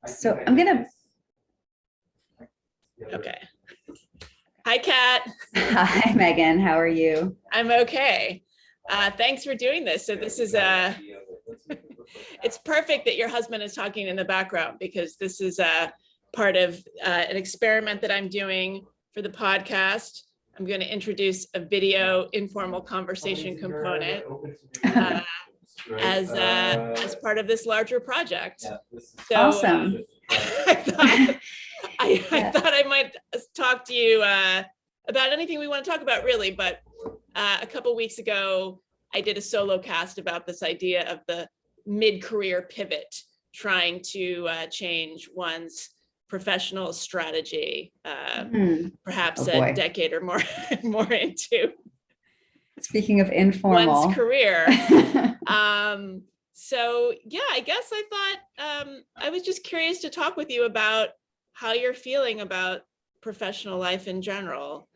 So I'm gonna. Okay. Hi, Kat. Hi, Megan. How are you? I'm okay. Thanks for doing this. So this is it's perfect that your husband is talking in the background because this is part of an experiment that I'm doing for the podcast. I'm going to introduce a video informal conversation component as part of this larger project. So Awesome. I thought I might talk to you about anything we want to talk about, really. But a couple weeks ago, I did a solo cast about this idea of the mid-career pivot, trying to change one's professional strategy, perhaps a decade or more into. Speaking of informal, one's career. So yeah, I guess I thought I was just curious to talk with you about how you're feeling about professional life in general.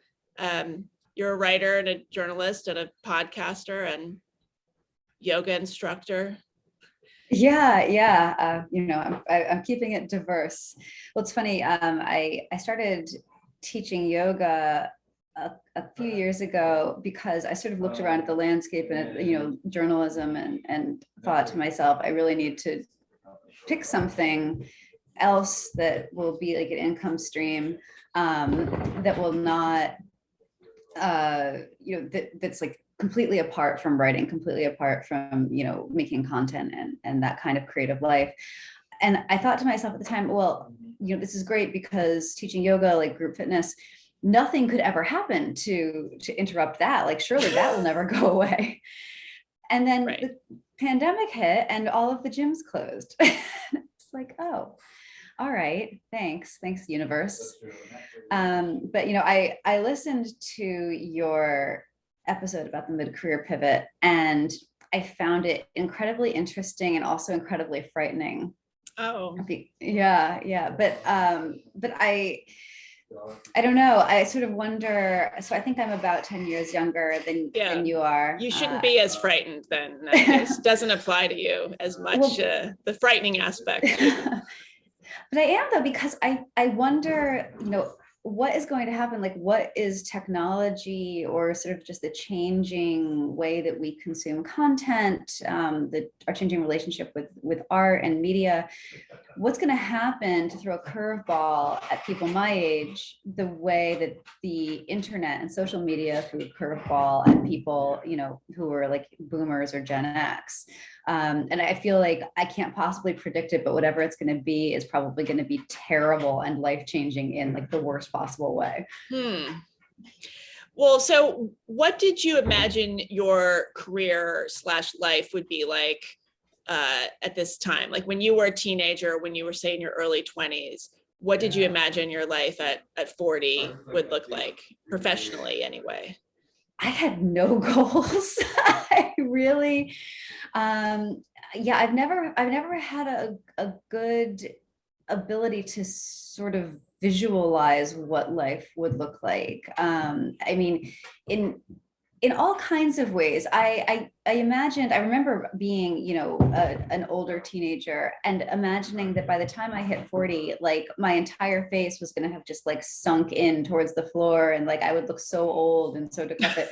You're a writer and a journalist and a podcaster and yoga instructor. Yeah. I'm keeping it diverse. Well, it's funny. I started teaching yoga a few years ago because I sort of looked around at the landscape and journalism and thought to myself, I really need to pick something else that will be like an income stream that will not that's like completely apart from writing, completely apart from making content and that kind of creative life. And I thought to myself at the time, well, this is great because teaching yoga, like group fitness, nothing could ever happen to interrupt that. Like, surely that will never go away. And then the pandemic hit and all of the gyms closed. It's like, oh, all right, thanks universe. But I listened to your episode about the mid-career pivot and I found it incredibly interesting and also incredibly frightening. Oh, yeah. But I don't know. I sort of wonder. So I think I'm about 10 years younger than you are. You shouldn't be as frightened then. This doesn't apply to you as much, well, the frightening aspect. But I am, though, because I wonder, what is going to happen? Like, what is technology or sort of just the changing way that we consume content, our changing relationship with art and media? What's going to happen to throw a curveball at people my age, the way that the internet and social media threw a curveball at people, who were like boomers or Gen X? And I feel like I can't possibly predict it, but whatever it's going to be is probably going to be terrible and life-changing in like the worst possible way. Well, so what did you imagine your career / life would be like at this time? Like when you were a teenager, when you were, say, in your early 20s, what did you imagine your life at 40 would look like, professionally anyway? I had no goals. I really, I've never had a good ability to sort of visualize what life would look like. I mean, in all kinds of ways. I imagined, I remember being, an older teenager and imagining that by the time I hit 40, like my entire face was going to have just like sunk in towards the floor and like I would look so old and so decrepit.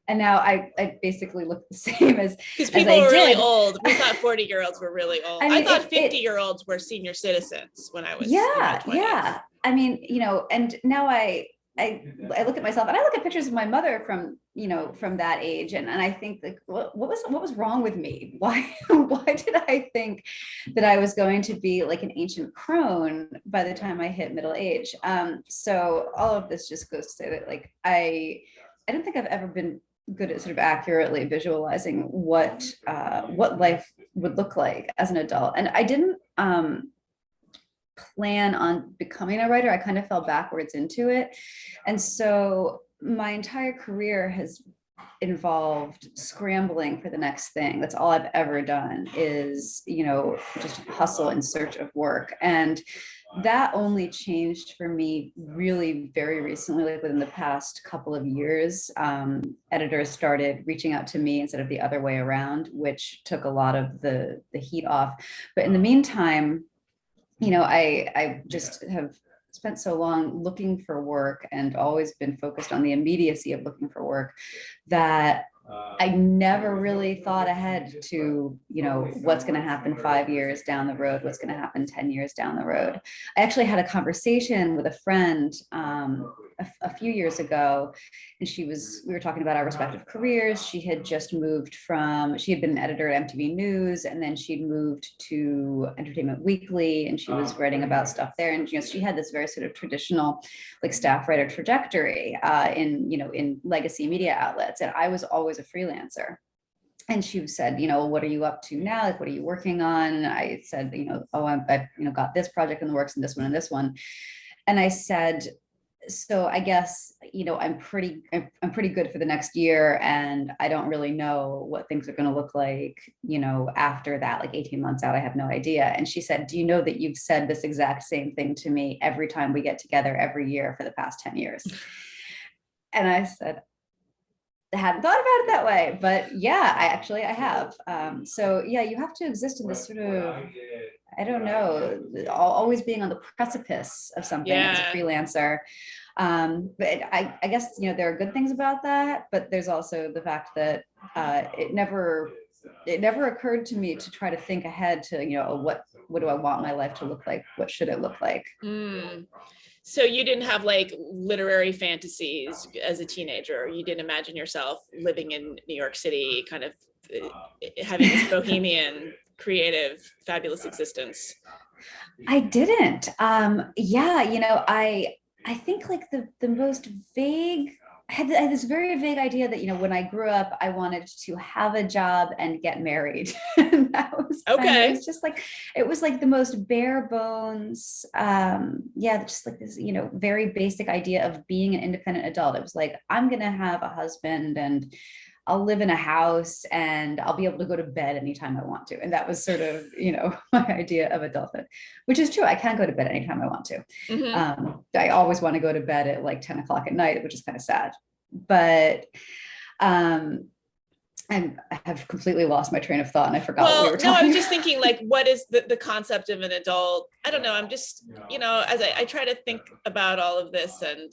And now I basically look the same as because people were really old. We thought 40-year-olds were really old. I thought 50-year-olds were senior citizens when I was in my 20s. Yeah. I mean, and now I look at myself and I look at pictures of my mother from that age and I think like what was wrong with me? Why did I think that I was going to be like an ancient crone by the time I hit middle age? So all of this just goes to say that like I don't think I've ever been good at sort of accurately visualizing what life would look like as an adult. And I didn't plan on becoming a writer. I kind of fell backwards into it. And so my entire career has involved scrambling for the next thing. That's all I've ever done is, just hustle in search of work. And that only changed for me really very recently, like within the past couple of years. Editors started reaching out to me instead of the other way around, which took a lot of the heat off. But in the meantime, I just have spent so long looking for work and always been focused on the immediacy of looking for work that I never really thought ahead to, what's going to happen 5 years down the road, what's going to happen 10 years down the road. I actually had a conversation with a friend a few years ago, and we were talking about our respective careers. She had been an editor at MTV News, and then she'd moved to Entertainment Weekly, and she was writing about stuff there. And, she had this very sort of traditional like staff writer trajectory in legacy media outlets. And I was always a freelancer. And she said, what are you up to now? Like, what are you working on? And I said, I've got this project in the works and this one and this one. And I said, so I guess, I'm pretty good for the next year. And I don't really know what things are going to look like, after that, like 18 months out, I have no idea. And she said, do you know that you've said this exact same thing to me every time we get together every year for the past 10 years? And I said, I hadn't thought about it that way, but yeah, I have. So yeah, you have to exist in this sort of, I don't know, always being on the precipice of something as a freelancer. But I guess, there are good things about that, but there's also the fact that it never occurred to me to try to think ahead to, what do I want my life to look like? What should it look like? So you didn't have like literary fantasies as a teenager. You didn't imagine yourself living in New York City, kind of having this bohemian, creative, fabulous existence. I didn't. I think like the most vague, I had this very vague idea that, when I grew up, I wanted to have a job and get married. And that was it was just like, it was like the most bare bones. Just like this, very basic idea of being an independent adult. It was like, I'm going to have a husband and I'll live in a house and I'll be able to go to bed anytime I want to. And that was sort of, my idea of adulthood, which is true. I can go to bed anytime I want to. Mm-hmm. I always want to go to bed at like 10 o'clock at night, which is kind of sad. But I have completely lost my train of thought and I forgot what we were talking about. I was just thinking like, what is the concept of an adult? I don't know. I'm just, as I try to think about all of this, and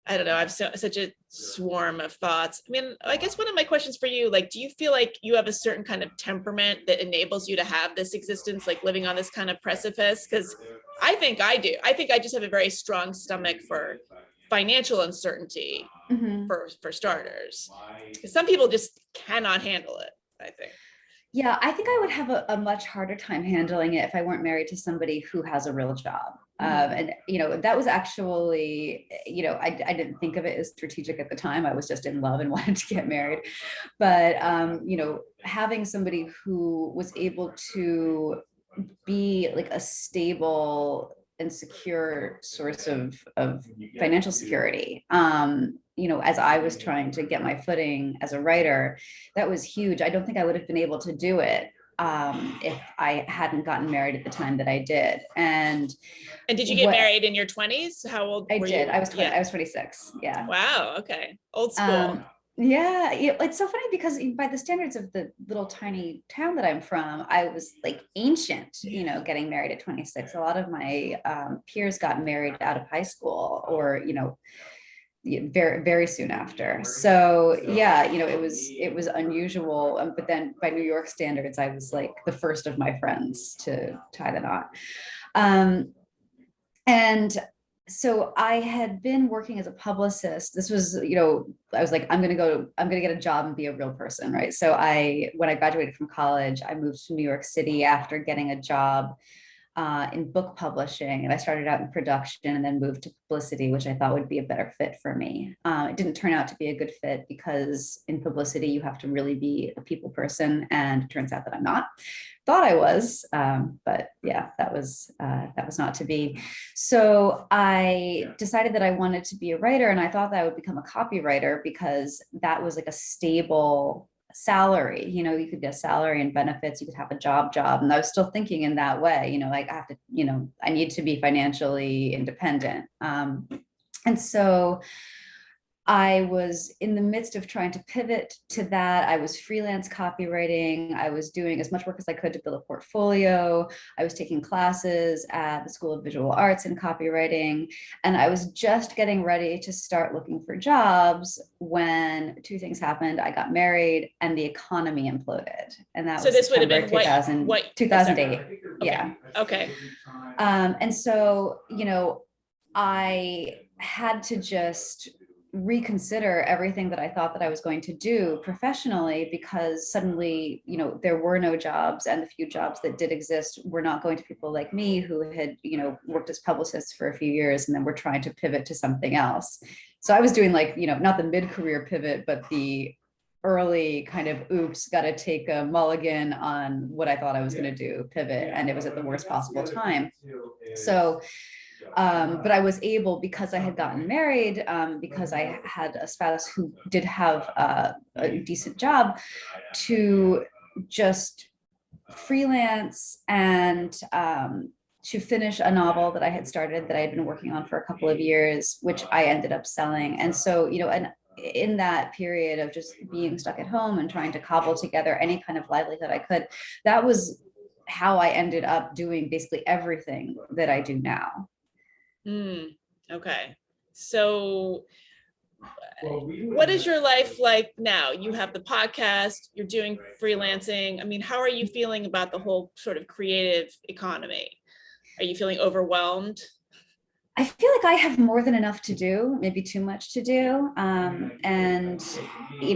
I don't know, I've such a swarm of thoughts. I mean, I guess one of my questions for you, like, do you feel like you have a certain kind of temperament that enables you to have this existence, like living on this kind of precipice? Because I think I do. I think I just have a very strong stomach for financial uncertainty, mm-hmm. for starters. Because some people just cannot handle it, I think. Yeah, I think I would have a much harder time handling it if I weren't married to somebody who has a real job. And, that was actually, I didn't think of it as strategic at the time. I was just in love and wanted to get married. But, having somebody who was able to be like a stable and secure source of financial security, as I was trying to get my footing as a writer, that was huge. I don't think I would have been able to do it if I hadn't gotten married at the time that I did. And did you get married in your 20s? How old were you? I did. I was 26. Yeah. Wow. Okay. Old school. Yeah, it's so funny because by the standards of the little tiny town that I'm from, I was like ancient, getting married at 26. A lot of my peers got married out of high school or, very, very soon after. So yeah, it was unusual. But then by New York standards, I was like the first of my friends to tie the knot. And so I had been working as a publicist. This was, I was like, I'm going to get a job and be a real person. Right. So when I graduated from college, I moved to New York City after getting a job in book publishing. And I started out in production and then moved to publicity, which I thought would be a better fit for me. It didn't turn out to be a good fit because in publicity, you have to really be a people person. And it turns out that I'm not. Thought I was, but yeah, that was not to be. So I decided that I wanted to be a writer, and I thought that I would become a copywriter because that was like a stable salary. You could get a salary and benefits. You could have a job, and I was still thinking in that way. Like I have to, I need to be financially independent, and so I was in the midst of trying to pivot to that. I was freelance copywriting. I was doing as much work as I could to build a portfolio. I was taking classes at the School of Visual Arts in copywriting. And I was just getting ready to start looking for jobs when two things happened. I got married and the economy imploded. And that So was this would have September been 2000, what? 2008. Okay. Yeah. Okay. And so, I had to just reconsider everything that I thought that I was going to do professionally, because suddenly, there were no jobs, and the few jobs that did exist were not going to people like me who had, worked as publicists for a few years and then were trying to pivot to something else. So I was doing not the mid-career pivot, but the early kind of oops, got to take a mulligan on what I thought I was going to do pivot, and it was at the worst possible time. So but I was able, because I had gotten married, because I had a spouse who did have a decent job, to just freelance and to finish a novel that I had started, that I had been working on for a couple of years, which I ended up selling. And so, and in that period of just being stuck at home and trying to cobble together any kind of livelihood I could, that was how I ended up doing basically everything that I do now. Okay. So what is your life like now? You have the podcast, you're doing freelancing. I mean, how are you feeling about the whole sort of creative economy? Are you feeling overwhelmed? I feel like I have more than enough to do, maybe too much to do. And,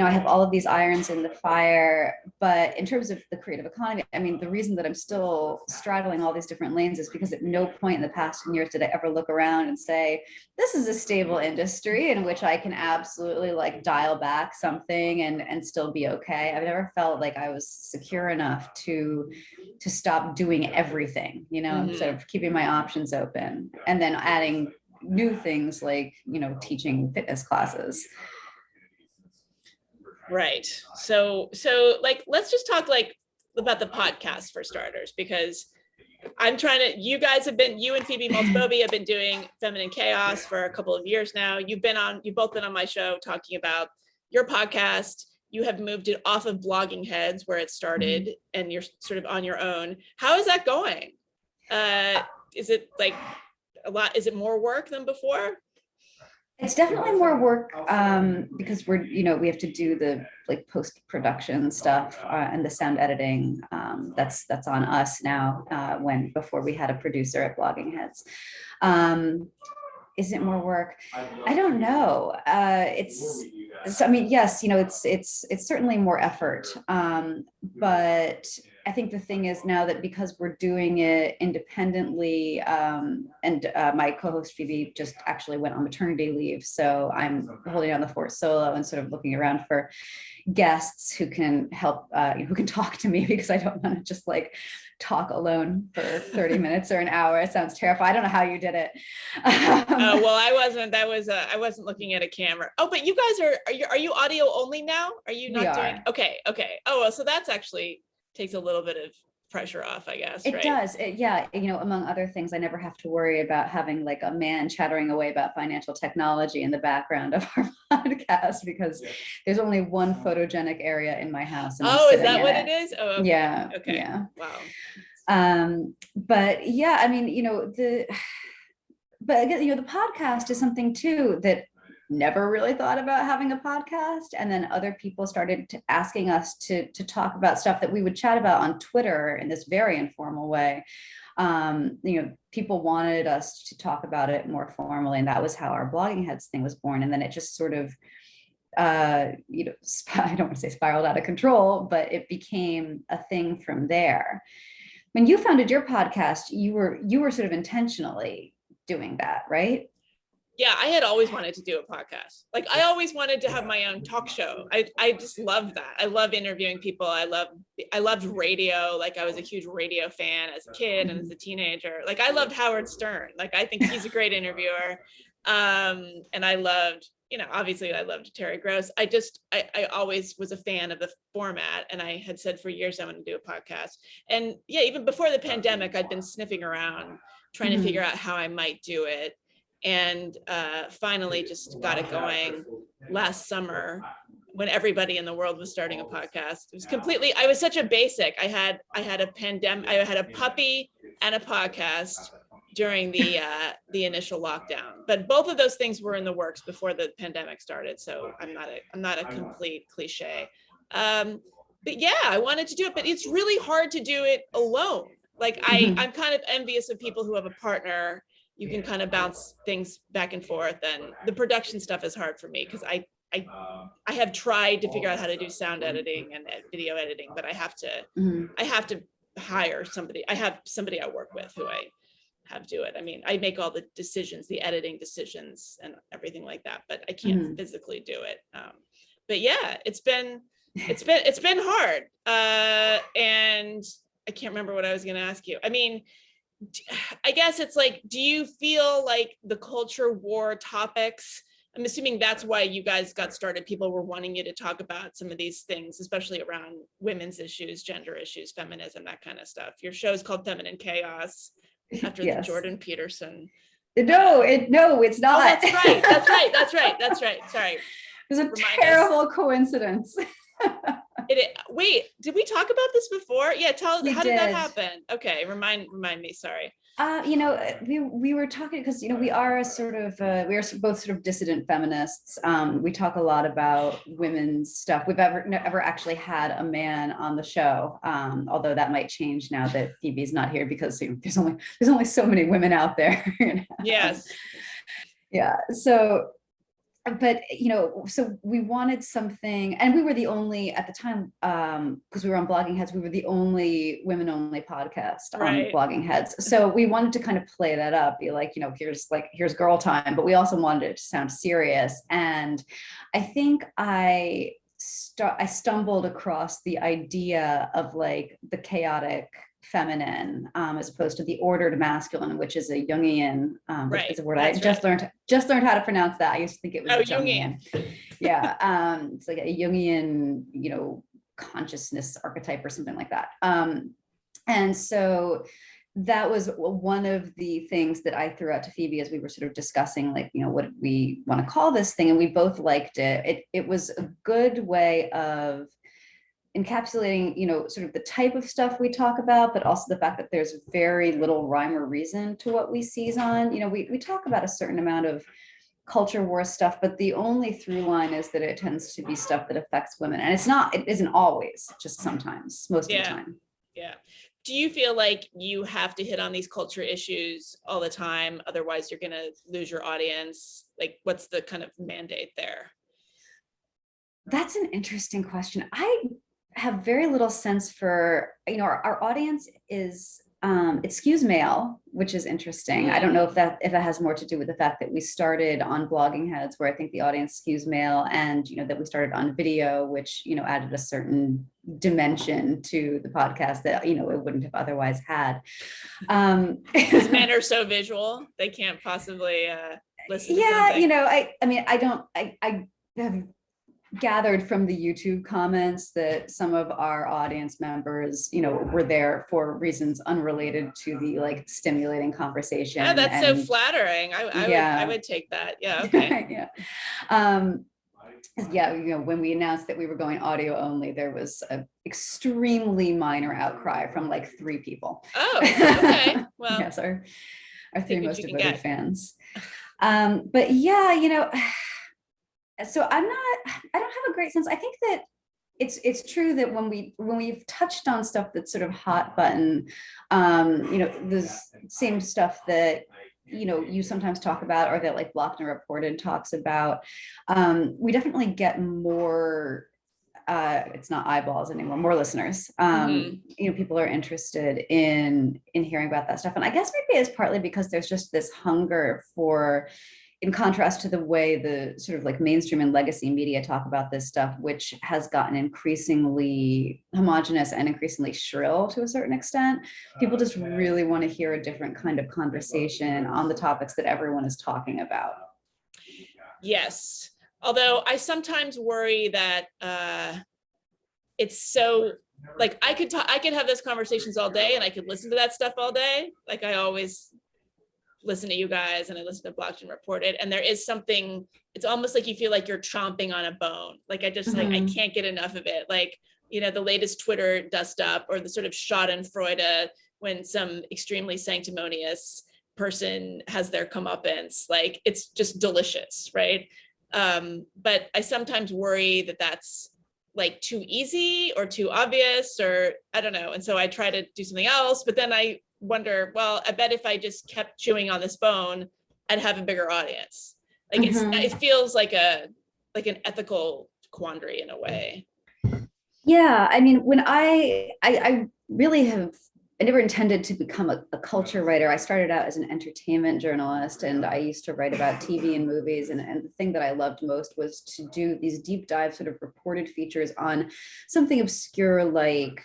I have all of these irons in the fire. But in terms of the creative economy, I mean, the reason that I'm still straddling all these different lanes is because at no point in the past 10 years did I ever look around and say, this is a stable industry in which I can absolutely dial back something and still be okay. I've never felt like I was secure enough to stop doing everything, instead of keeping my options open and then adding new things like, teaching fitness classes. Right. So let's just talk about the podcast for starters, because you and Phoebe Maltboby have been doing Feminine Chaos for a couple of years now. You've both been on my show talking about your podcast. You have moved it off of Blogging Heads, where it started, and you're sort of on your own. How is that going? Is it is it more work than before? It's definitely more work, because we have to do the post-production stuff, and the sound editing. That's on us now, when before we had a producer at Blogging Heads. Is it more work? I don't know. I mean, yes, it's certainly more effort. But I think the thing is now that because we're doing it independently, and my co-host Phoebe just actually went on maternity leave, so I'm holding down the fort solo and sort of looking around for guests who can help, who can talk to me, because I don't want to just talk alone for 30 minutes or an hour. It sounds terrifying. I don't know how you did it. Well, I wasn't looking at a camera. Oh, but you guys are you audio only now? Are you not doing? Okay. Oh, well, so that's actually takes a little bit of pressure off, I guess. It does. Yeah. Among other things, I never have to worry about having a man chattering away about financial technology in the background of our podcast, because there's only one photogenic area in my house. And is that what it is? Oh, okay. Yeah. Okay. Yeah. Wow. But yeah, I mean, but again, the podcast is something too that never really thought about having a podcast. And then other people started asking us to talk about stuff that we would chat about on Twitter in this very informal way. People wanted us to talk about it more formally, and that was how our Blogging Heads thing was born. And then it just sort of, I don't want to say spiraled out of control, but it became a thing from there. When you founded your podcast, you were sort of intentionally doing that, right? Yeah, I had always wanted to do a podcast. I always wanted to have my own talk show. I just love that. I love interviewing people. I loved radio. I was a huge radio fan as a kid and as a teenager. I loved Howard Stern. I think he's a great interviewer. And I loved, obviously I loved Terry Gross. I always was a fan of the format, and I had said for years I wanted to do a podcast. And yeah, even before the pandemic, I'd been sniffing around trying to figure out how I might do it. and finally just got it going last summer when everybody in the world was starting a podcast. It was completely, I was such a basic. I had a pandemic, I had a puppy and a podcast during the initial lockdown, but both of those things were in the works before the pandemic started. So I'm not a complete cliche. But yeah, I wanted to do it, but it's really hard to do it alone. Like I'm kind of envious of people who have a partner. You can kind of bounce things back and forth, and the production stuff is hard for me because I have tried to figure out how to do sound editing and video editing, but I have to hire somebody. I have somebody I work with who I have do it. I mean, I make all the decisions, the editing decisions and everything like that, but I can't physically do it. But yeah, it's been hard. And I can't remember what I was going to ask you. I mean, I guess it's like, do you feel like the culture war topics, I'm assuming that's why you guys got started. People were wanting you to talk about some of these things, especially around women's issues, gender issues, feminism, that kind of stuff. Your show is called Feminine Chaos after the Jordan Peterson. No, it's not. Oh, that's right. Sorry. It was a terrible coincidence. Wait, did we talk about this before? Yeah, how did that happen? Okay, remind me, sorry. We were talking because we are we are both sort of dissident feminists. We talk a lot about women's stuff. We've never actually had a man on the show, although that might change now that Phoebe's not here because there's only so many women out there. Yes. Yeah. So. But so we wanted something, and we were the only at the time, because we were on Blogging Heads, we were the only women-only podcast on Blogging Heads. So we wanted to kind of play that up, be like, here's girl time, but we also wanted it to sound serious. And I think I stumbled across the idea of like the chaotic feminine, as opposed to the ordered masculine, which is a Jungian, which is a word I just learned how to pronounce that. I used to think it was Jungian. Yeah, it's like a Jungian, consciousness archetype or something like that. And so that was one of the things that I threw out to Phoebe as we were sort of discussing, like, what we want to call this thing, and we both liked it. It was a good way of encapsulating, sort of the type of stuff we talk about, but also the fact that there's very little rhyme or reason to what we seize on. We talk about a certain amount of culture war stuff, but the only through line is that it tends to be stuff that affects women. And it isn't always, just sometimes, most of the time. Yeah. Do you feel like you have to hit on these culture issues all the time? Otherwise you're going to lose your audience? Like, what's the kind of mandate there? That's an interesting question. I have very little sense for, our audience is, it skews male, which is interesting. I don't know if it has more to do with the fact that we started on Blogging Heads, where I think the audience skews male, and, that we started on video, which, added a certain dimension to the podcast that, it wouldn't have otherwise had. Because men are so visual, they can't possibly listen to something. I have gathered from the YouTube comments that some of our audience members, were there for reasons unrelated to the like stimulating conversation. Oh, that's so flattering. I would take that. Yeah. Okay. When we announced that we were going audio only, there was an extremely minor outcry from like 3 people. Oh, okay. Well, yes, our 3 most devoted fans. But yeah, so I don't have a great sense. I think that it's true that when we've touched on stuff that's sort of hot button, the same stuff that you sometimes talk about, or that like Blocked and Reported talks about, we definitely get more. It's not eyeballs anymore, more listeners. People are interested in hearing about that stuff, and I guess maybe it's partly because there's just this hunger for, in contrast to the way the sort of like mainstream and legacy media talk about this stuff, which has gotten increasingly homogenous and increasingly shrill to a certain extent. People just really want to hear a different kind of conversation on the topics that everyone is talking about. Yes. Although I sometimes worry that it's so, like, I could have those conversations all day and I could listen to that stuff all day. Like I always listen to you guys and I listen to Blockchain Reported, and there is something, it's almost like you feel like you're chomping on a bone. Like I just like, I can't get enough of it. Like, you know, the latest Twitter dust up, or the sort of schadenfreude when some extremely sanctimonious person has their comeuppance, like it's just delicious, right? But I sometimes worry that that's like too easy or too obvious, or I don't know. And so I try to do something else, but then I wonder, well, I bet if I just kept chewing on this bone, I'd have a bigger audience. Like it feels like an ethical quandary in a way. Yeah, I mean, when I really have, I never intended to become a culture writer. I started out as an entertainment journalist, and I used to write about TV and movies. And the thing that I loved most was to do these deep dive sort of reported features on something obscure, like,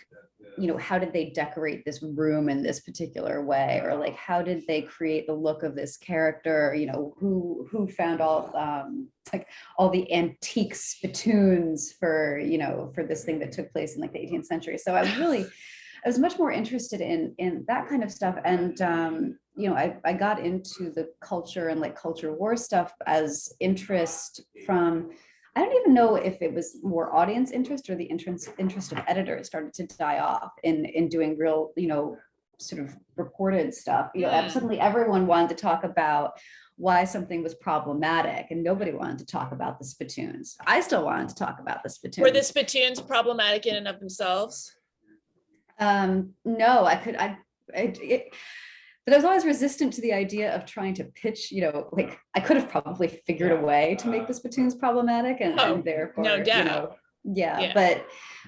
you know, how did they decorate this room in this particular way? Or like, how did they create the look of this character? You know, who found all like all the antique spittoons for, you know, for this thing that took place in like the 18th century. So I was much more interested in that kind of stuff. And, you know, I got into the culture and like culture war stuff as interest from, I don't even know if it was more audience interest or the interest of editors started to die off in doing real, you know, sort of reported stuff. You know, suddenly everyone wanted to talk about why something was problematic, and nobody wanted to talk about the spittoons. I still wanted to talk about the spittoons. Were the spittoons problematic in and of themselves? No, but I was always resistant to the idea of trying to pitch, you know, like I could have probably figured a way to make the spittoons problematic, and therefore, no doubt. you know, yeah. But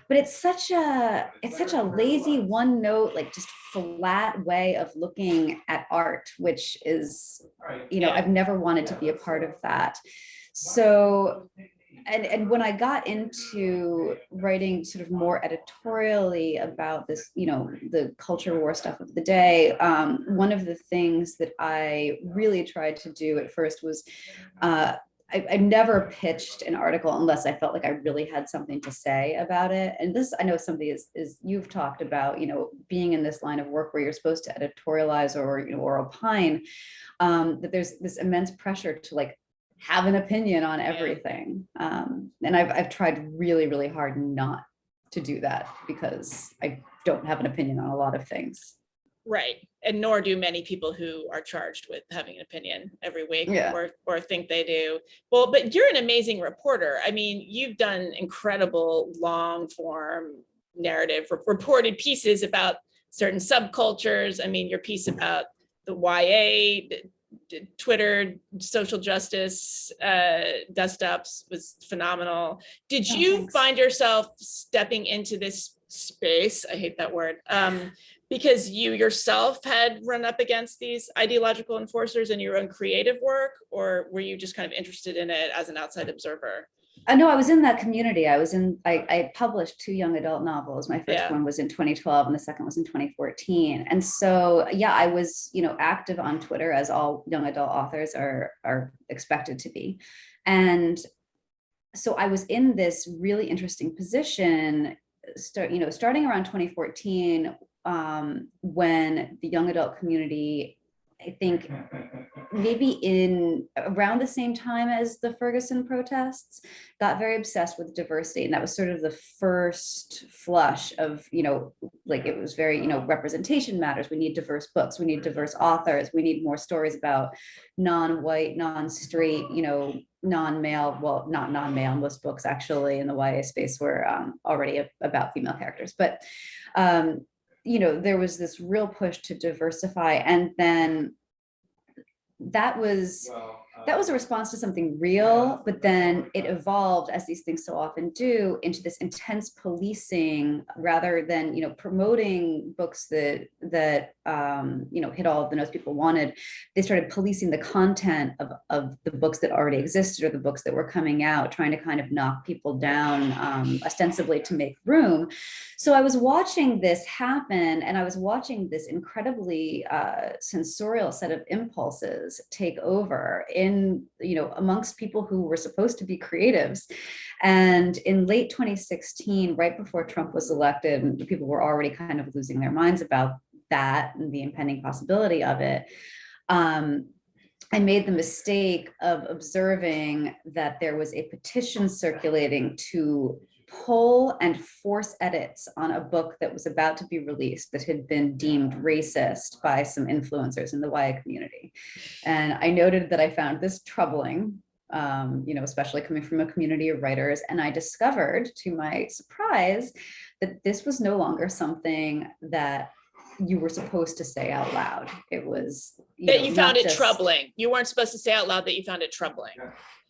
it's such a lazy one note, like just flat way of looking at art, which is, you know, I've never wanted to be a part of that. So, and when I got into writing sort of more editorially about this, you know, the culture war stuff of the day, one of the things that I really tried to do at first was I never pitched an article unless I felt like I really had something to say about it. And this, I know somebody is you've talked about, you know, being in this line of work where you're supposed to editorialize or, you know, or opine, that there's this immense pressure to like have an opinion on everything. And I've tried really, really hard not to do that because I don't have an opinion on a lot of things. Right. And nor do many people who are charged with having an opinion every week, or think they do. Well, but you're an amazing reporter. I mean, you've done incredible long form narrative reported pieces about certain subcultures. I mean, your piece about the YA, Twitter, social justice, dust ups was phenomenal. Did you find yourself stepping into this space? I hate that word. Because you yourself had run up against these ideological enforcers in your own creative work, or were you just kind of interested in it as an outside observer? I know I was in that community. I published 2 young adult novels. My first one was in 2012 and the second was in 2014. And so, yeah, I was, you know, active on Twitter as all young adult authors are expected to be. And so I was in this really interesting position, starting around 2014, when the young adult community, I think maybe in around the same time as the Ferguson protests, got very obsessed with diversity. And that was sort of the first flush of, you know, like it was very, you know, representation matters. We need diverse books. We need diverse authors. We need more stories about non-white, non-straight, you know, non-male, well, not non-male, most books actually in the YA space were already about female characters. But you know, there was this real push to diversify. And then that was a response to something real, but then it evolved, as these things so often do, into this intense policing rather than, you know, promoting books that you know, hit all of the notes people wanted. They started policing the content of the books that already existed or the books that were coming out, trying to kind of knock people down, ostensibly to make room. So I was watching this happen, and I was watching this incredibly sensorial set of impulses take over in, you know, amongst people who were supposed to be creatives. And in late 2016, right before Trump was elected, people were already kind of losing their minds about that and the impending possibility of it. I made the mistake of observing that there was a petition circulating to pull and force edits on a book that was about to be released that had been deemed racist by some influencers in the YA community. And I noted that I found this troubling, especially coming from a community of writers. And I discovered, to my surprise, that this was no longer something that you were supposed to say out loud. It was that you found it troubling. You weren't supposed to say out loud that you found it troubling.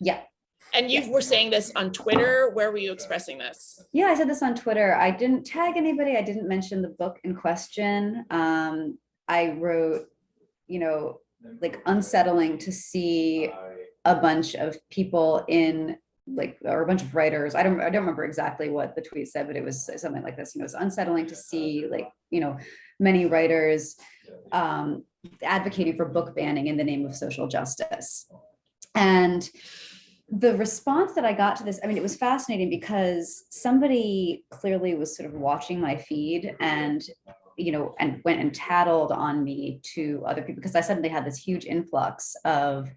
Yeah. And you were saying this on Twitter. Where were you expressing this? Yeah, I said this on Twitter. I didn't tag anybody. I didn't mention the book in question. I wrote, like, unsettling to see a bunch of people in, like, or a bunch of writers. I don't remember exactly what the tweet said, but it was something like this. It's unsettling to see, like, many writers advocating for book banning in the name of social justice. And the response that I got to this, it was fascinating because somebody clearly was sort of watching my feed and went and tattled on me to other people, because I suddenly had this huge influx of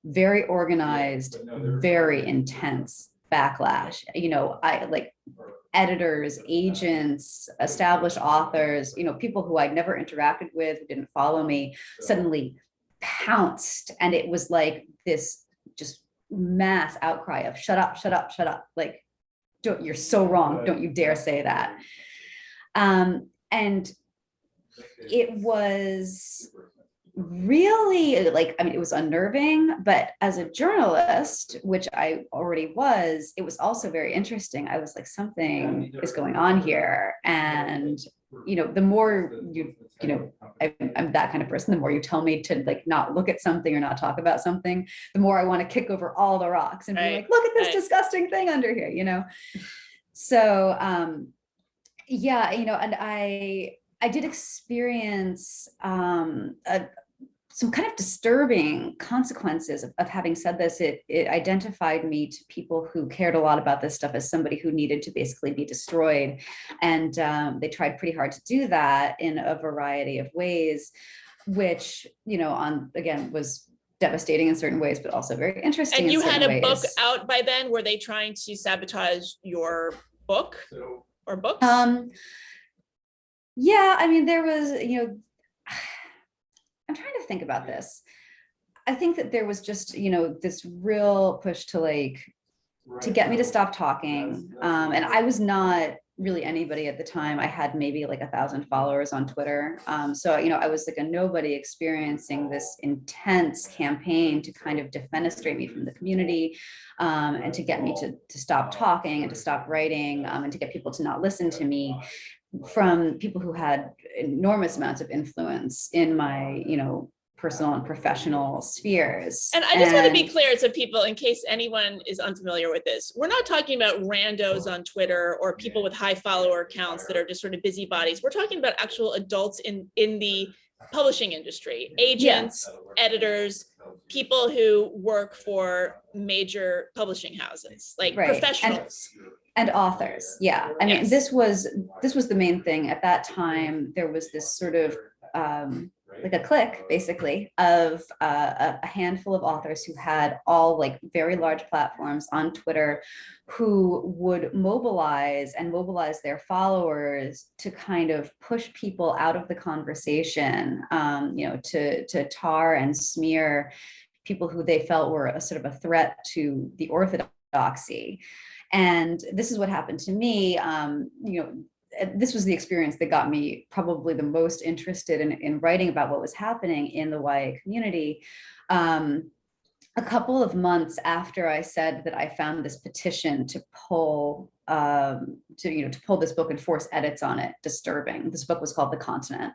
very organized, very intense backlash. I like editors, agents, established authors, people who I'd never interacted with, who didn't follow me, suddenly pounced. And it was like this just mass outcry of shut up, shut up, shut up. Like, you're so wrong. Don't you dare say that. And it was really, like, it was unnerving, but as a journalist, which I already was, it was also very interesting. I was like, something is going on here. And, the more I'm that kind of person, the more you tell me to, like, not look at something or not talk about something, the more I want to kick over all the rocks and be like, look at this disgusting thing under here, So, and I did experience some kind of disturbing consequences of having said this. It identified me to people who cared a lot about this stuff as somebody who needed to basically be destroyed. And they tried pretty hard to do that in a variety of ways, which, again, was devastating in certain ways, but also very interesting. And you had a book ways. out by then. Were they trying to sabotage your book or books? Yeah, there was, I'm trying to think about this. I think that there was just, this real push to get me to stop talking. And I was not really anybody at the time. I had maybe like 1,000 followers on Twitter. So, I was like a nobody experiencing this intense campaign to kind of defenestrate me from the community, and to get me to stop talking and to stop writing, and to get people to not listen to me, from people who had enormous amounts of influence in my, personal and professional spheres. And I just want to be clear to people, in case anyone is unfamiliar with this, we're not talking about randos on Twitter or people with high follower counts that are just sort of busybodies. We're talking about actual adults in the publishing industry, agents, editors, people who work for major publishing houses, like professionals. And authors. Yeah. This was the main thing at that time. There was this sort of like a clique, basically, of a handful of authors who had all, like, very large platforms on Twitter, who would mobilize their followers to kind of push people out of the conversation, to tar and smear people who they felt were a sort of a threat to the orthodoxy. And this is what happened to me. This was the experience that got me probably the most interested in writing about what was happening in the YA community. A couple of months after I said that I found this petition to pull this book and force edits on it disturbing. This book was called The Continent.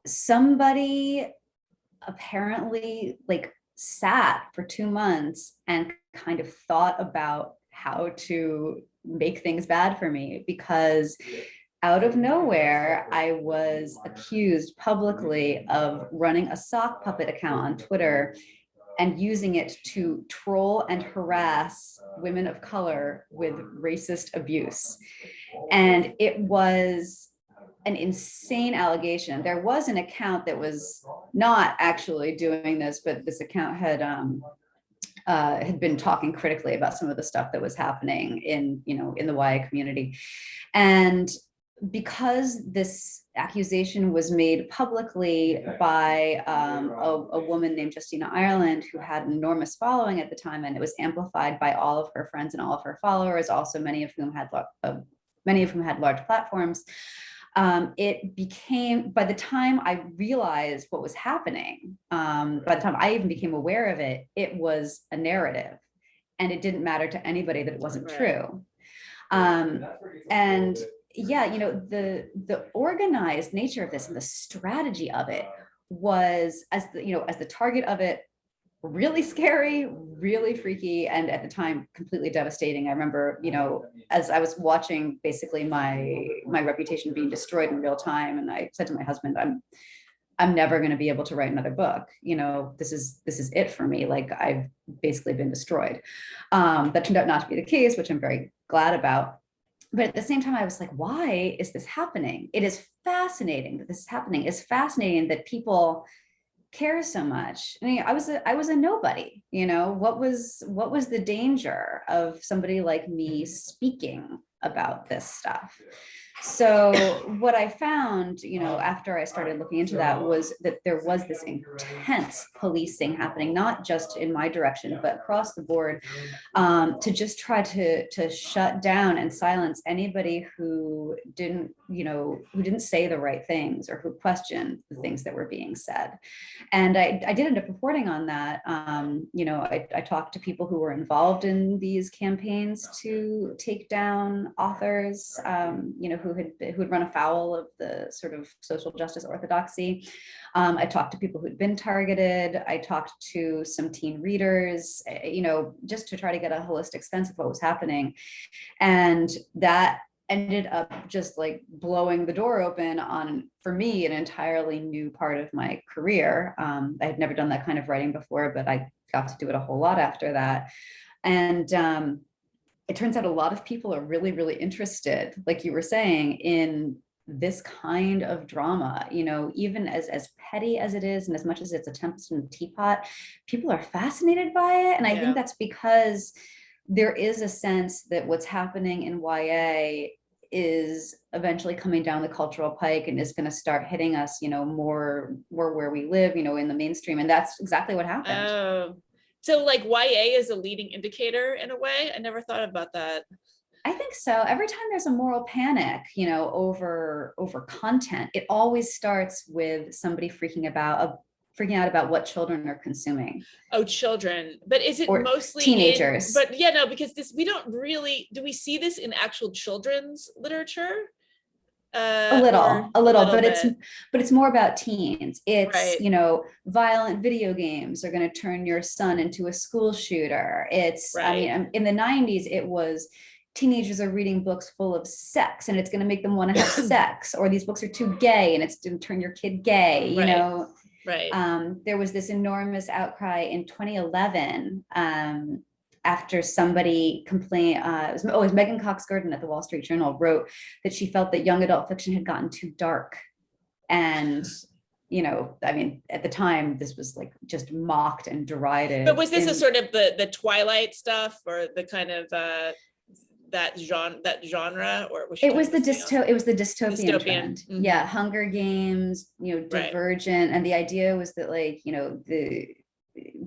Somebody apparently, like, sat for 2 months and kind of thought about how to make things bad for me, because out of nowhere, I was accused publicly of running a sock puppet account on Twitter and using it to troll and harass women of color with racist abuse. And it was an insane allegation. There was an account that was not actually doing this, but this account had been talking critically about some of the stuff that was happening in the YA community. And because this accusation was made publicly by a woman named Justina Ireland, who had an enormous following at the time, and it was amplified by all of her friends and all of her followers, also many of whom had large platforms. It became, by the time I realized what was happening, by the time I even became aware of it, it was a narrative, and it didn't matter to anybody that it wasn't true. And yeah, the organized nature of this and the strategy of it was, as the target of it, really scary, really freaky, and at the time completely devastating. I remember, as I was watching basically my reputation being destroyed in real time, and I said to my husband, I'm never going to be able to write another book. This is it for me. Like, I've basically been destroyed. That turned out not to be the case, which I'm very glad about. But at the same time, I was like, why is this happening? It is fascinating that this is happening. It's fascinating that people care so much. I mean, I was a nobody. What was the danger of somebody like me speaking about this stuff? So what I found, after I started looking into that, was that there was this intense policing happening, not just in my direction, but across the board, to just try to shut down and silence anybody who didn't say the right things, or who questioned the things that were being said. And I did end up reporting on that. I talked to people who were involved in these campaigns to take down authors, who had run afoul of the sort of social justice orthodoxy. I talked to people who'd been targeted. I talked to some teen readers, just to try to get a holistic sense of what was happening. And that ended up just like blowing the door open on, for me, an entirely new part of my career. I had never done that kind of writing before, but I got to do it a whole lot after that. And it turns out a lot of people are really, really interested, like you were saying, in this kind of drama, even as petty as it is, and as much as it's a tempest in the teapot, people are fascinated by it. And I think that's because there is a sense that what's happening in YA is eventually coming down the cultural pike and is going to start hitting us, more where we live, in the mainstream. And that's exactly what happened. Oh. So like YA is a leading indicator in a way? I never thought about that. I think so. Every time there's a moral panic, over content, it always starts with somebody freaking out about what children are consuming. Oh, children. But is it or mostly teenagers? Because we don't really, do we see this in actual children's literature? A little, but bit. it's more about teens. It's, Right. Violent video games are going to turn your son into a school shooter. It's, Right. I mean, in the 90s, it was teenagers are reading books full of sex and it's going to make them want to have sex, or these books are too gay and it's going to turn your kid gay, Right. There was this enormous outcry in 2011, after somebody complained, it was Megan Cox-Gurdon at the Wall Street Journal wrote that she felt that young adult fiction had gotten too dark. And, I mean, at the time, this was like just mocked and derided. But was this a sort of the Twilight stuff, or the kind of that genre, or was it was the dystopian trend. Mm-hmm. Yeah, Hunger Games, Divergent, and the idea was that, like,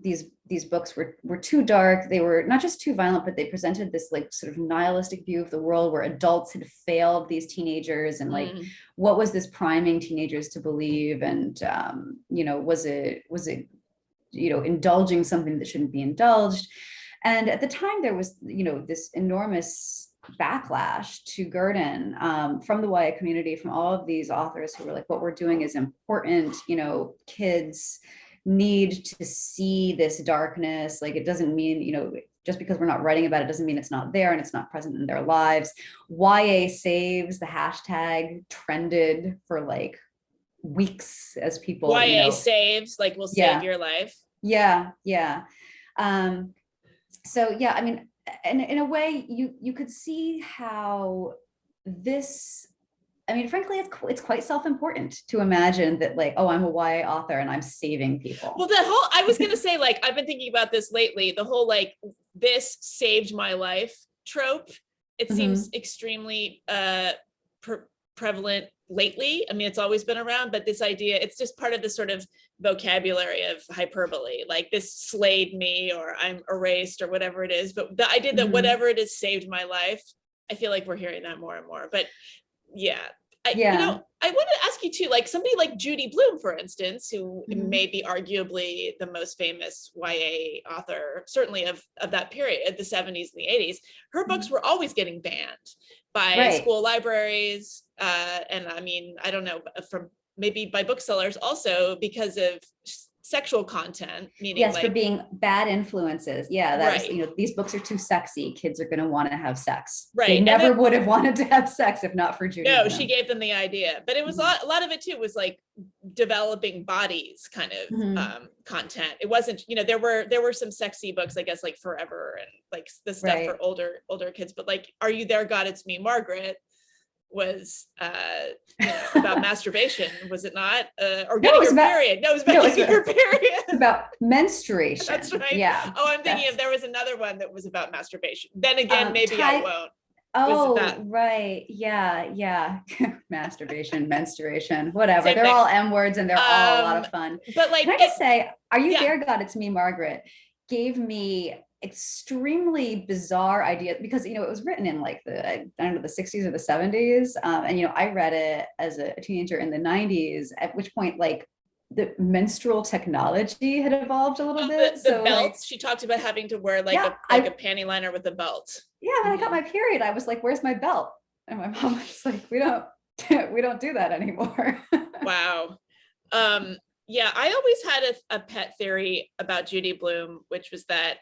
these books were too dark. They were not just too violent, but they presented this like sort of nihilistic view of the world where adults had failed these teenagers, and like what was this priming teenagers to believe, and was it indulging something that shouldn't be indulged. And at the time there was this enormous backlash to Gurdon, from the YA community, from all of these authors who were like, what we're doing is important, kids need to see this darkness. Like, it doesn't mean, just because we're not writing about it doesn't mean it's not there and it's not present in their lives. YA saves, the hashtag trended for like weeks as people YA saves, like, will save your life. Yeah. So yeah, I mean, and in a way you could see how this I mean, frankly, it's quite self-important to imagine that like, oh, I'm a YA author and I'm saving people. Well, I was going to say, like, I've been thinking about this lately, the whole, like, this saved my life trope. It seems extremely prevalent lately. I mean, it's always been around, but this idea, it's just part of the sort of vocabulary of hyperbole, like this slayed me, or I'm erased, or whatever it is. But the idea that whatever it is saved my life, I feel like we're hearing that more and more. But yeah, I want to ask you too, like somebody like Judy Blume, for instance, who may be arguably the most famous YA author, certainly of that period, the 70s and the 80s. Her books were always getting banned by school libraries. And I mean, I don't know, from maybe by booksellers also because of sexual content, meaning yes, like, for being bad influences. Yeah, that's these books are too sexy. Kids are going to want to have sex. Right. They never would have wanted to have sex if not for Judy. No, she gave them the idea, but it was a lot of it too was like developing bodies kind of content. It wasn't, there were some sexy books, I guess, like Forever and like the stuff for older kids, but like Are You There, God, It's Me, Margaret was about masturbation, was it not? Or getting your period. No, it was about getting your period. About menstruation. That's right. Yeah. Oh, I'm thinking there was another one that was about masturbation. Then again, maybe I won't. Oh, right. Yeah. Masturbation, menstruation, whatever. Same they're thing. all M words and they're all a lot of fun. But like, can I just say, Are You There, God, It's Me, Margaret gave me extremely bizarre idea because it was written in like the 60s or the 70s, and I read it as a teenager in the 90s, at which point like the menstrual technology had evolved a little bit. The belts, she talked about having to wear like a panty liner with a belt. Yeah, when I got my period, I was like, where's my belt? And my mom was like, we don't do that anymore. Wow. Yeah, I always had a pet theory about Judy Blume, which was that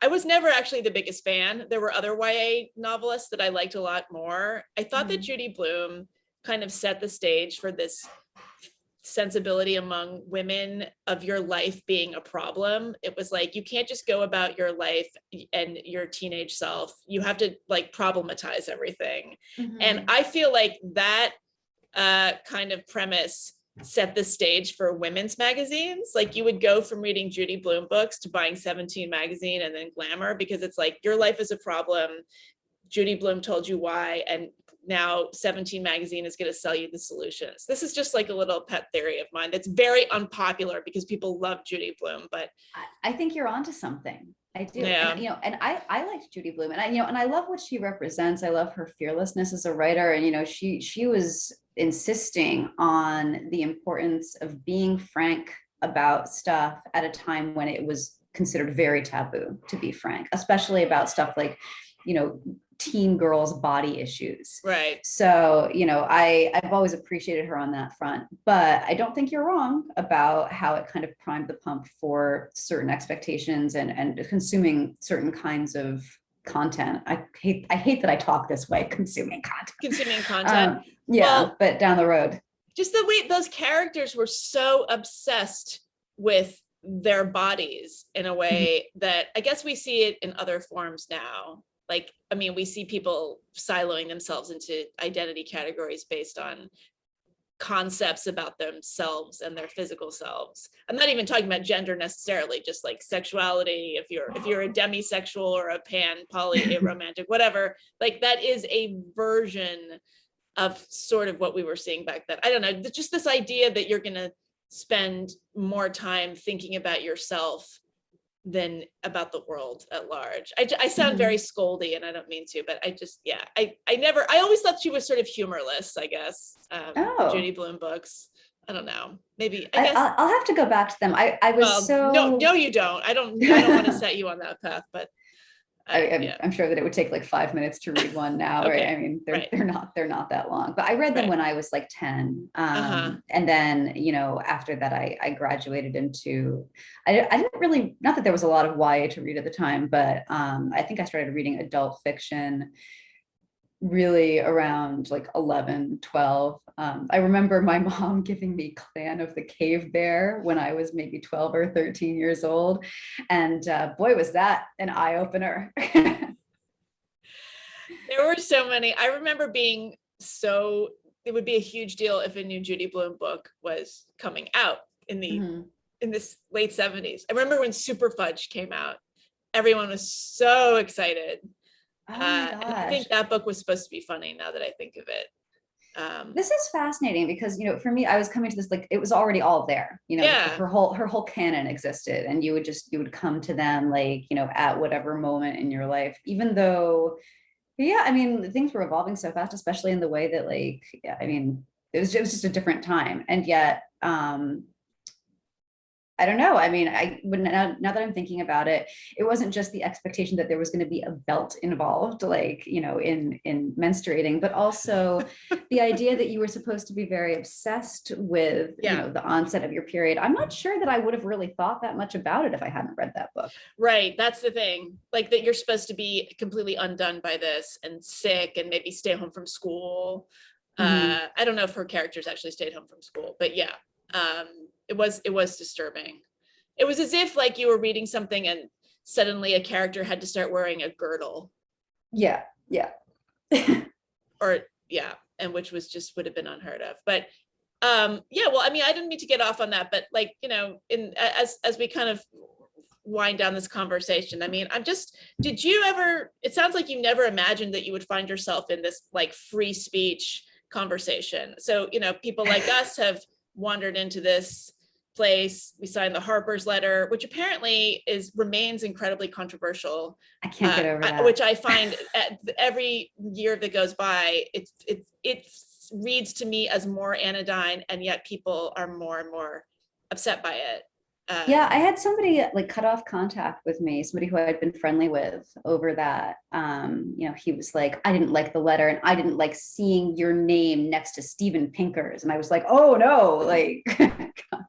I was never actually the biggest fan. There were other YA novelists that I liked a lot more. I thought that Judy Blume kind of set the stage for this sensibility among women of your life being a problem. It was like, you can't just go about your life and your teenage self. You have to like problematize everything. And I feel like that kind of premise set the stage for women's magazines. Like you would go from reading Judy Blume books to buying 17 magazine and then Glamour, because it's like, your life is a problem. Judy Blume told you why. And now 17 magazine is going to sell you the solutions. This is just like a little pet theory of mine that's very unpopular because people love Judy Blume, but I think you're onto something. I do. Yeah. And I liked Judy Blume, and I love what she represents. I love her fearlessness as a writer. And, she was insisting on the importance of being frank about stuff at a time when it was considered very taboo to be frank, especially about stuff like, teen girls' body issues. Right. So, I've always appreciated her on that front, but I don't think you're wrong about how it kind of primed the pump for certain expectations and consuming certain kinds of content. I hate that I talk this way, consuming content. But down the road. Just the way those characters were so obsessed with their bodies in a way that I guess we see it in other forms now. Like, I mean, we see people siloing themselves into identity categories based on concepts about themselves and their physical selves. I'm not even talking about gender necessarily, just like sexuality. If you're a demisexual or a poly, aromantic, whatever, like that is a version of sort of what we were seeing back then. I don't know, just this idea that you're going to spend more time thinking about yourself than about the world at large. I sound very scoldy and I don't mean to, but I always thought she was sort of humorless, I guess. Judy Blume books. I don't know. Maybe I guess I'll have to go back to them. I was no, you don't. I don't want to set you on that path, but I'm sure that it would take like 5 minutes to read one now. Okay. Right? I mean, they're not that long, but I read them when I was like 10. And then, after that, I graduated into, I didn't really, not that there was a lot of YA to read at the time, but I think I started reading adult fiction really around like 11, 12. I remember my mom giving me Clan of the Cave Bear when I was maybe 12 or 13 years old. And boy, was that an eye opener. There were so many. I remember being so it would be a huge deal if a new Judy Blume book was coming out in this late 70s. I remember when Super Fudge came out, everyone was so excited. Oh my And I think gosh. that book was supposed to be funny now that I think of it. This is fascinating because, you know, for me, I was coming to this, like, it was already all there, you know, Yeah. her whole canon existed, and you would come to them, like, you know, at whatever moment in your life, even though, yeah, I mean, things were evolving so fast, especially in the way that, like, yeah, I mean, it was just a different time. And yet, I don't know. I mean, now that I'm thinking about it, it wasn't just the expectation that there was going to be a belt involved, like, you know, in menstruating, but also the idea that you were supposed to be very obsessed with, you know, the onset of your period. I'm not sure that I would have really thought that much about it if I hadn't read that book. Right. That's the thing. Like, that you're supposed to be completely undone by this and sick and maybe stay home from school. I don't know if her characters actually stayed home from school, but yeah. It was disturbing. It was as if, like, you were reading something and suddenly a character had to start wearing a girdle. Yeah. Or yeah, and which would have been unheard of. But yeah, well, I mean, I didn't mean to get off on that, but, like, you know, as we kind of wind down this conversation, I mean, did you ever, it sounds like you never imagined that you would find yourself in this, like, free speech conversation. So, you know, people like us have wandered into this place. We signed the Harper's letter, which apparently remains incredibly controversial. I can't get over that. Which I find every year that goes by, it reads to me as more anodyne, and yet people are more and more upset by it. Yeah, I had somebody, like, cut off contact with me, somebody who I'd been friendly with over that. You know, he was like, I didn't like the letter, and I didn't like seeing your name next to Steven Pinker's. And I was like, oh no, like,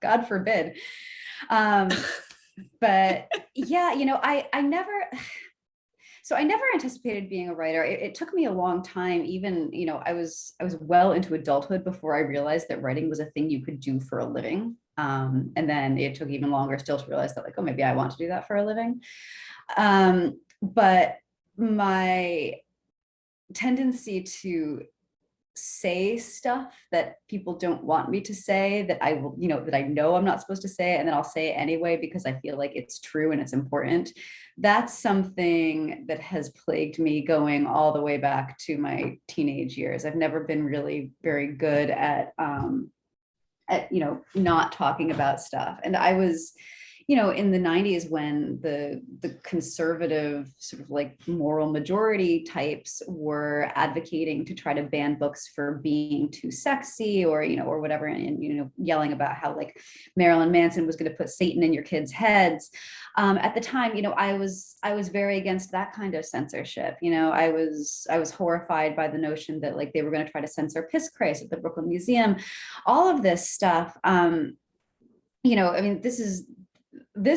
God forbid. But yeah, you know, I never anticipated being a writer. It took me a long time, even, you know, I was well into adulthood before I realized that writing was a thing you could do for a living. And then it took even longer still to realize that, like, oh, maybe I want to do that for a living. But my tendency to say stuff that people don't want me to say, that I will, you know, that I know I'm not supposed to say, and then I'll say it anyway because I feel like it's true and it's important. That's something that has plagued me going all the way back to my teenage years. I've never been really very good at you know, not talking about stuff. And I was, you know, in the 90s when the conservative sort of, like, moral majority types were advocating to try to ban books for being too sexy, or, you know, or whatever, and, you know, yelling about how, like, Marilyn Manson was going to put Satan in your kids' heads. At the time, you know, I was very against that kind of censorship. You know, I was horrified by the notion that, like, they were going to try to censor Piss Christ at the Brooklyn Museum, all of this stuff. You know, I mean, this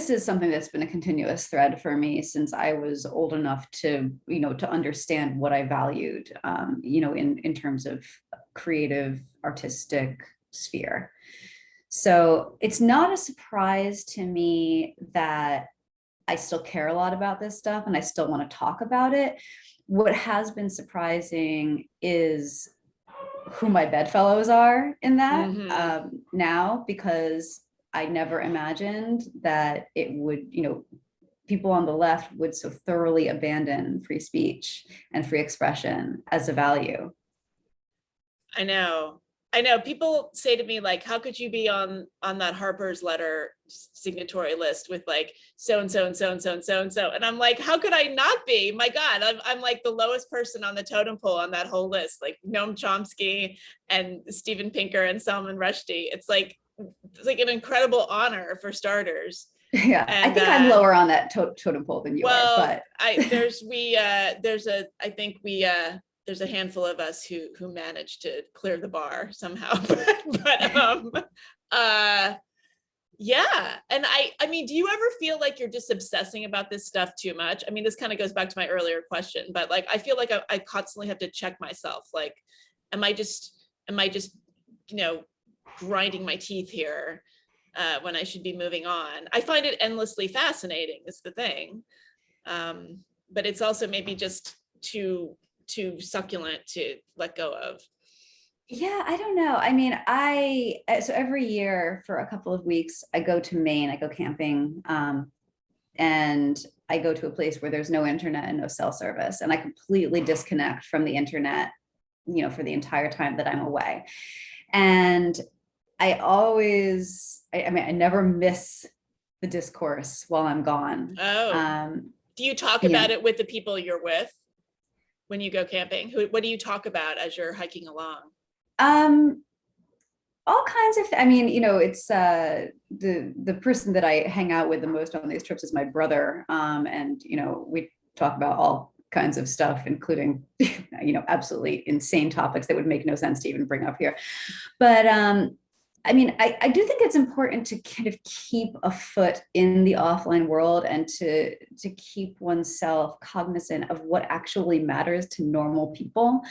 is something that's been a continuous thread for me since I was old enough to, you know, to understand what I valued, you know, in terms of creative, artistic sphere. So it's not a surprise to me that I still care a lot about this stuff and I still want to talk about it. What has been surprising is who my bedfellows are in that now, because I never imagined that it would, you know, people on the left would so thoroughly abandon free speech and free expression as a value. I know. People say to me, like, how could you be on that Harper's letter signatory list with, like, so and so and so and so and so and so, and I'm like, how could I not be? My God, I'm like the lowest person on the totem pole on that whole list, like Noam Chomsky and Steven Pinker and Salman Rushdie. It's like an incredible honor, for starters. Yeah, and, I think I'm lower on that totem pole than you are, but there's a handful of us who managed to clear the bar somehow. Yeah. And I mean, do you ever feel like you're just obsessing about this stuff too much? I mean, this kind of goes back to my earlier question, but, like, I feel like I constantly have to check myself. Like, am I just, you know, grinding my teeth here when I should be moving on? I find it endlessly fascinating, is the thing. But it's also maybe just too succulent to let go of. Yeah, I don't know. I mean, so every year for a couple of weeks, I go to Maine, I go camping, and I go to a place where there's no internet and no cell service, and I completely disconnect from the internet, for the entire time that I'm away. And I mean, I never miss the discourse while I'm gone. Oh, do you talk You know, about it with the people you're with when you go camping? What do you talk about as you're hiking along? um, all kinds of, I mean, it's the person that I hang out with the most on these trips is my brother. And we talk about all kinds of stuff, including, absolutely insane topics that would make no sense to even bring up here. But I mean, I do think it's important to kind of keep a foot in the offline world and to keep oneself cognizant of what actually matters to normal people.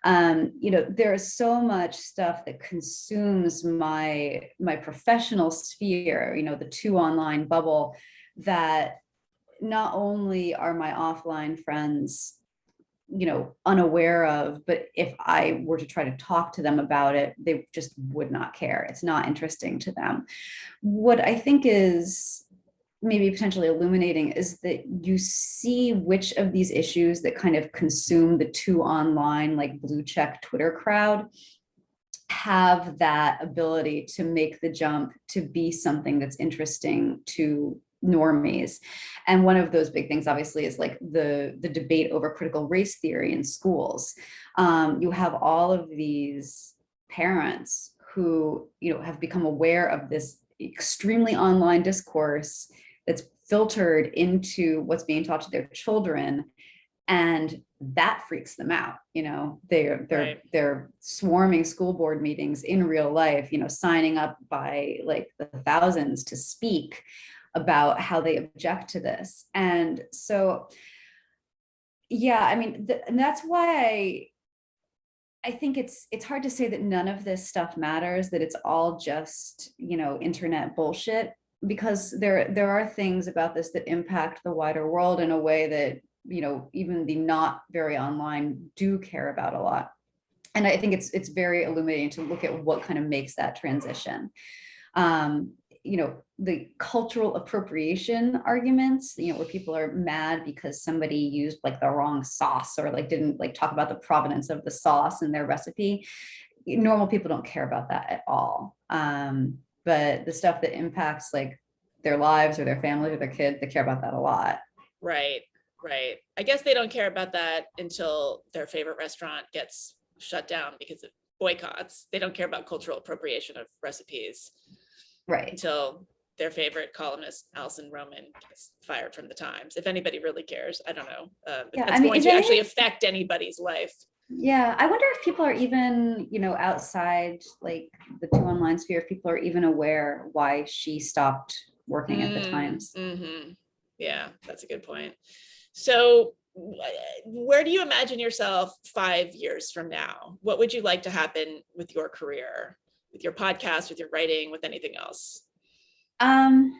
There's so much stuff that consumes my professional sphere, the two online bubble, that not only are my offline friends unaware of, but if I were to try to talk to them about it, they just would not care. It's not interesting to them. What I think is maybe potentially illuminating is that you see which of these issues that kind of consume the two online, like blue check Twitter crowd, have that ability to make the jump to be something that's interesting to normies. And one of those big things obviously is like the debate over critical race theory in schools. You have all of these parents who have become aware of this extremely online discourse that's filtered into what's being taught to their children, and that freaks them out. They're swarming school board meetings in real life, signing up by like the thousands to speak about how they object to this. And so yeah, I mean, and that's why I think it's hard to say that none of this stuff matters, that it's all just internet bullshit, because there are things about this that impact the wider world in a way that even the not very online do care about a lot. And I think it's very illuminating to look at what kind of makes that transition. um, the cultural appropriation arguments, where people are mad because somebody used like the wrong sauce, or like didn't like talk about the provenance of the sauce in their recipe. Normal people don't care about that at all. But the stuff that impacts like their lives or their families or their kids, they care about that a lot. Right, right. I guess they don't care about that until their favorite restaurant gets shut down because of boycotts. They don't care about cultural appropriation of recipes Right. until their favorite columnist, Alison Roman, gets fired from the Times. If anybody really cares, I don't know if Yeah, that's I mean, going to actually affect anybody's life. yeah, I wonder if people are even, outside like the two online sphere, if people are even aware why she stopped working at the Times. Mm-hmm. Yeah, that's a good point. So where do you imagine yourself 5 years from now? What would you like to happen with your career, with your podcast, with your writing, with anything else? Um,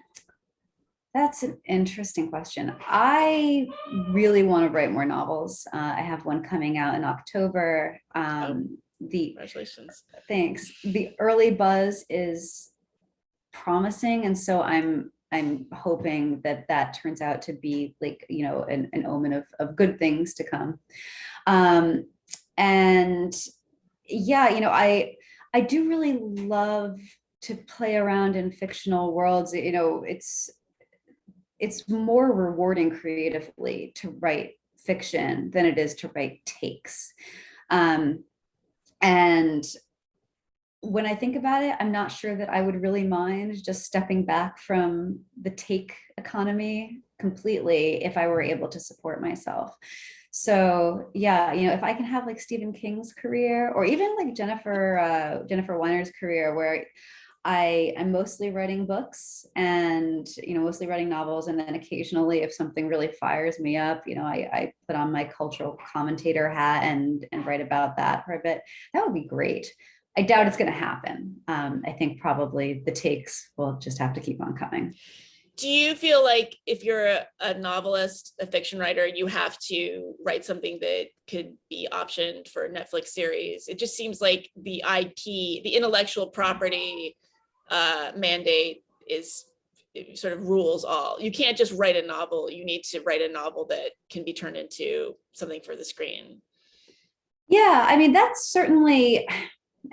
that's an interesting question. I really want to write more novels. I have one coming out in October. Congratulations. Thanks. The early buzz is promising, and so I'm hoping that that turns out to be like an omen of good things to come. And yeah, I do really love to play around in fictional worlds. It's more rewarding creatively to write fiction than it is to write takes. And when I think about it, I'm not sure that I would really mind just stepping back from the take economy completely if I were able to support myself. So yeah, if I can have like Stephen King's career, or even like Jennifer Weiner's career, where I'm mostly writing books and mostly writing novels, and then occasionally if something really fires me up, I put on my cultural commentator hat and write about that for a bit. That would be great. I doubt it's going to happen. I think probably the takes will just have to keep on coming. Do you feel like if you're a novelist, a fiction writer, you have to write something that could be optioned for a Netflix series? It just seems like the IP, the intellectual property mandate is sort of rules all. You can't just write a novel. You need to write a novel that can be turned into something for the screen. Yeah, I mean, that's certainly,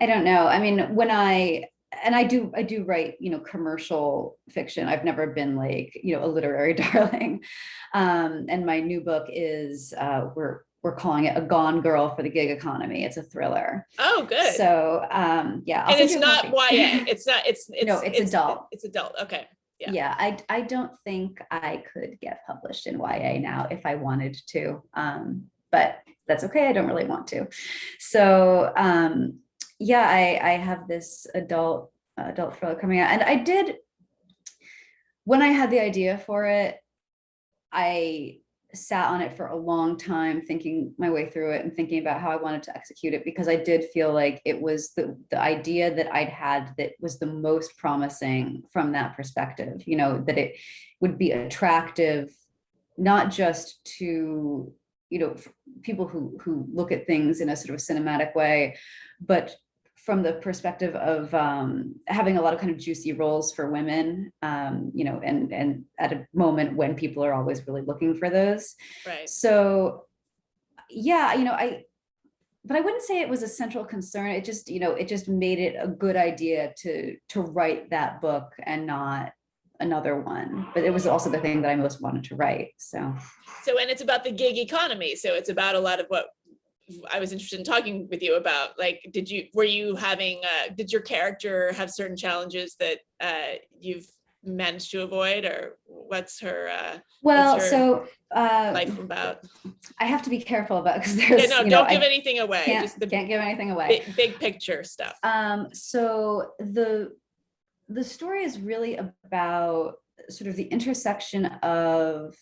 I don't know. I mean, I do write, commercial fiction. I've never been like, a literary darling. And my new book is, we're calling it A Gone Girl for the Gig Economy. It's a thriller. Oh, good. So, yeah. And it's not YA. It's not, no, it's adult. It's adult. Okay. Yeah. I don't think I could get published in YA now if I wanted to. But that's okay. I don't really want to. So, yeah, I have this adult thriller coming out, and when I had the idea for it, I sat on it for a long time, thinking my way through it and thinking about how I wanted to execute it, because I did feel like it was the idea that I'd had that was the most promising from that perspective, that it would be attractive, not just to, people who look at things in a sort of cinematic way, but from the perspective of having a lot of kind of juicy roles for women, and at a moment when people are always really looking for those. Right. So, yeah, but I wouldn't say it was a central concern. It just, it just made it a good idea to write that book and not another one. But it was also the thing that I most wanted to write. So, and it's about the gig economy. So it's about a lot of what I was interested in talking with you about. Like, did your character have certain challenges that you've managed to avoid, or what's her life about? I have to be careful about, because there's don't give anything away. Can't give anything away. Big picture stuff. So the story is really about sort of the intersection of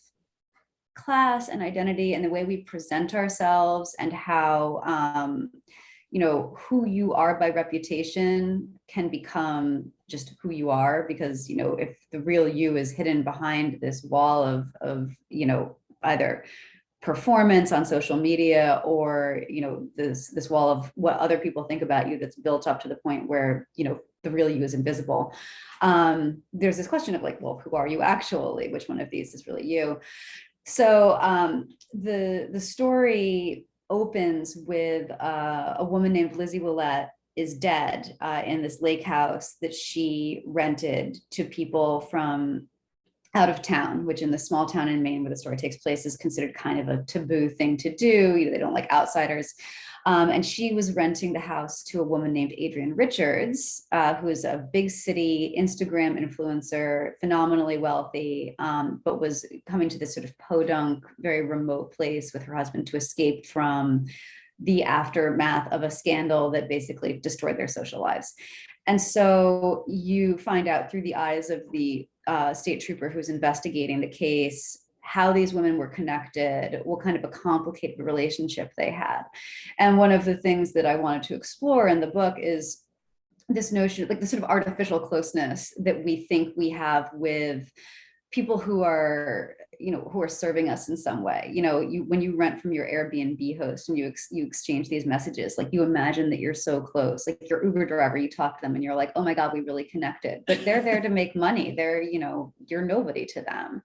class and identity and the way we present ourselves, and how who you are by reputation can become just who you are, because if the real you is hidden behind this wall of either performance on social media, or this wall of what other people think about you that's built up to the point where the real you is invisible. There's this question of like, well, who are you actually? Which one of these is really you? So the story opens with a woman named Lizzie Willette is dead in this lake house that she rented to people from out of town, which in the small town in Maine where the story takes place is considered kind of a taboo thing to do. They don't like outsiders. And she was renting the house to a woman named Adrienne Richards, who is a big city Instagram influencer, phenomenally wealthy, but was coming to this sort of podunk, very remote place with her husband to escape from the aftermath of a scandal that basically destroyed their social lives. And so you find out through the eyes of the state trooper who's investigating the case how these women were connected, what kind of a complicated relationship they had. And one of the things that I wanted to explore in the book is this notion, like the sort of artificial closeness that we think we have with people who are, who are serving us in some way. When you rent from your Airbnb host and you exchange these messages, like you imagine that you're so close, like your Uber driver, you talk to them and you're like, oh my God, we really connected, but they're there to make money. They're, you're nobody to them.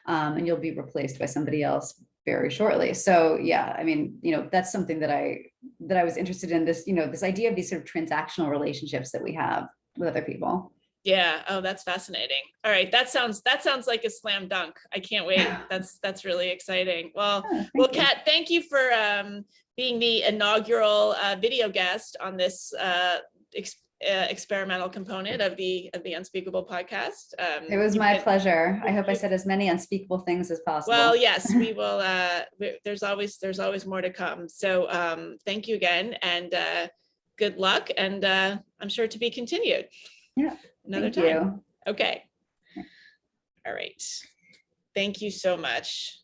And you'll be replaced by somebody else very shortly. So yeah, I mean, that's something that I was interested in, this, this idea of these sort of transactional relationships that we have with other people. Yeah. Oh, that's fascinating. All right. That sounds like a slam dunk. I can't wait. That's really exciting. Well, Kat, thank you for being the inaugural video guest on this experimental component of the Unspeakable podcast. It was my pleasure. I hope I said as many unspeakable things as possible. Well, yes, we will. There's always more to come. So thank you again, and good luck, and I'm sure to be continued. Yeah. Another time. Okay. All right. Thank you so much.